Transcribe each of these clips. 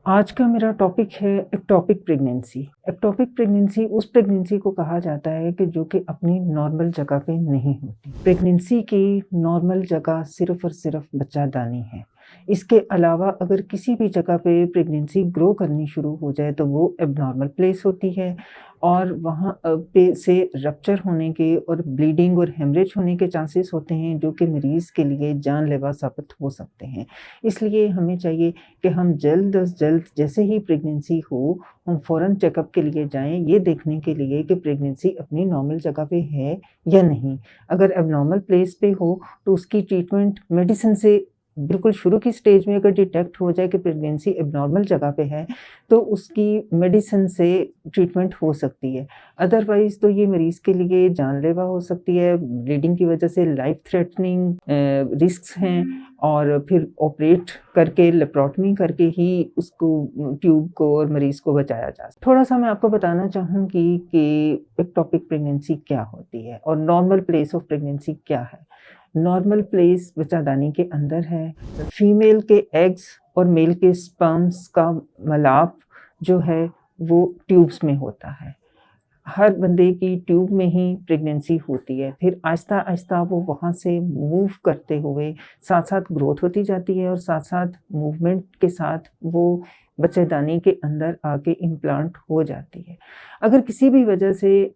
आज का मेरा टॉपिक है एक्टोपिक प्रेगनेंसी। एक्टोपिक प्रेगनेंसी उस प्रेगनेंसी को कहा जाता है कि जो कि अपनी नॉर्मल जगह पे नहीं होती। प्रेगनेंसी की नॉर्मल जगह सिर्फ़ और सिर्फ़ बच्चादानी है। इसके अलावा अगर किसी भी जगह पे प्रेगनेंसी ग्रो करनी शुरू हो जाए तो वो एब्नॉर्मल प्लेस होती है और वहाँ पे से रप्चर होने के और ब्लीडिंग और हेमरेज होने के चांसेस होते हैं जो कि मरीज़ के लिए जानलेवा साबित हो सकते हैं। इसलिए हमें चाहिए कि हम जल्द अज़ जल्द जैसे ही प्रेगनेंसी हो, हम फ़ौरन चेकअप के लिए जाएँ, ये देखने के लिए कि प्रेगनेंसी अपनी नॉर्मल जगह पे है या नहीं। अगर एब्नॉर्मल प्लेस पे हो, तो उसकी ट्रीटमेंट मेडिसिन से बिल्कुल शुरू की स्टेज में अगर डिटेक्ट हो जाए कि प्रेगनेंसी एब्नॉर्मल जगह पे है, तो उसकी मेडिसिन से ट्रीटमेंट हो सकती है। अदरवाइज़ तो ये मरीज़ के लिए जानलेवा हो सकती है, ब्लीडिंग की वजह से लाइफ़ थ्रेटनिंग रिस्क्स हैं और फिर ऑपरेट करके लेप्रोटमी करके ही उसको ट्यूब को और मरीज़ को बचाया जा सकता है। थोड़ा-सा मैं आपको बताना चाहूँगी कि एक्टोपिक प्रेगनेंसी क्या होती है और नॉर्मल प्लेस ऑफ प्रेगनेंसी क्या है। नॉर्मल प्लेस बच्चादानी के अंदर है। फीमेल के एग्स और मेल के स्पर्म्स का मिलाप जो है वो ट्यूब्स में होता है। हर बंदे की ट्यूब में ही प्रेगनेंसी होती है, फिर आहिस्ता-आहिस्ता वो वहाँ से मूव करते हुए साथ-साथ ग्रोथ होती जाती है और साथ-साथ मूवमेंट के साथ वो बच्चेदानी के अंदर आके इम्प्लांट हो जाती है। अगर किसी भी वजह से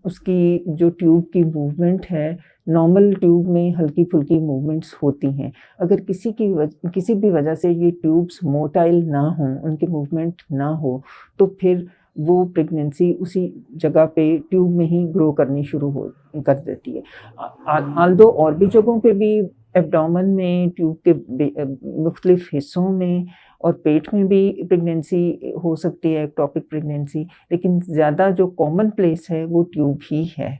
उसकी जो ट्यूब की मूवमेंट है, नॉर्मल ट्यूब में हल्की-फुल्की मूवमेंट्स होती हैं। अगर किसी भी वजह से ये ट्यूब्स मोटाइल ना हों, उनकी मूवमेंट ना हो, तो फिर वो प्रेगनेंसी उसी जगह पे ट्यूब में ही ग्रो करनी शुरू हो कर देती है। ऑल्दो और भी जगहों पे भी एब्डोमेन में ट्यूब के मुख्तलिफ हिस्सों में और पेट में भी प्रेगनेंसी हो सकती है, एक्टोपिक प्रेगनेंसी, लेकिन ज़्यादा जो कॉमन प्लेस है वो ट्यूब ही है।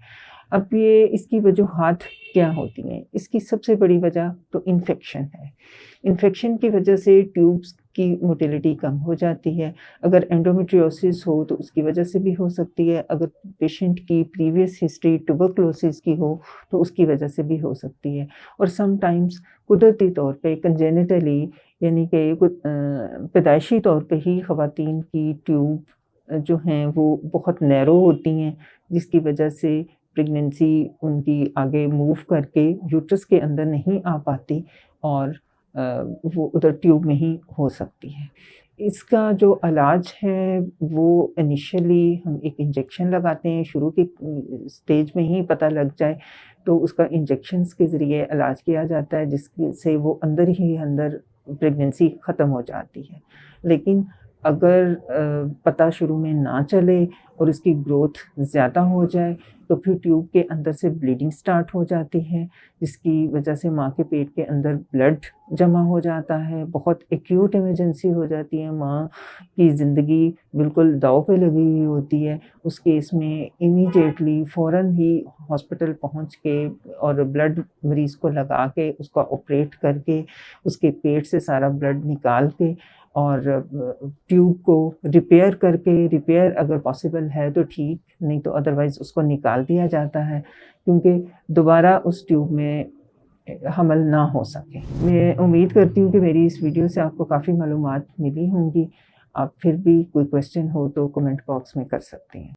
अब ये इसकी वजूहात क्या होती हैं? इसकी सबसे बड़ी वजह तो इन्फेक्शन है। इन्फेक्शन की वजह से ट्यूब्स की मोटिलिटी कम हो जाती है। अगर एंडोमेट्रियोसिस हो तो उसकी वजह से भी हो सकती है। अगर पेशेंट की प्रीवियस हिस्ट्री ट्यूबरकुलोसिस की हो तो उसकी वजह से भी हो सकती है। और समटाइम्स कुदरती तौर पे कंजेनिटली यानी कि पैदाइशी तौर पे ही ख़वातीन की ट्यूब जो हैं वो बहुत नैरो होती हैं, जिसकी वजह से प्रेगनेंसी उनकी आगे मूव करके यूट्रस के अंदर नहीं आ पाती और वो उधर ट्यूब में ही हो सकती है। इसका जो इलाज है वो इनिशियली हम एक इंजेक्शन लगाते हैं, शुरू की स्टेज में ही पता लग जाए तो उसका इंजेक्शंस के ज़रिए इलाज किया जाता है जिससे वो अंदर ही अंदर प्रेगनेंसी ख़त्म हो जाती है। लेकिन अगर पता शुरू में ना चले और इसकी ग्रोथ ज़्यादा हो जाए तो फिर ट्यूब के अंदर से ब्लीडिंग स्टार्ट हो जाती है, जिसकी वजह से माँ के पेट के अंदर ब्लड जमा हो जाता है, बहुत एक्यूट इमरजेंसी हो जाती है, माँ की ज़िंदगी बिल्कुल दाँव पे लगी हुई होती है। उस केस में इमीडिएटली फ़ौरन ही हॉस्पिटल पहुँच के और ब्लड मरीज़ को लगा के उसका ऑपरेट करके उसके पेट से सारा ब्लड निकाल के और ट्यूब को रिपेयर अगर पॉसिबल है तो ठीक, नहीं तो अदरवाइज़ उसको निकाल दिया जाता है क्योंकि दोबारा उस ट्यूब में हमल ना हो सके। मैं उम्मीद करती हूँ कि मेरी इस वीडियो से आपको काफ़ी मालूमात मिली होंगी। आप फिर भी कोई क्वेश्चन हो तो कमेंट बॉक्स में कर सकती हैं।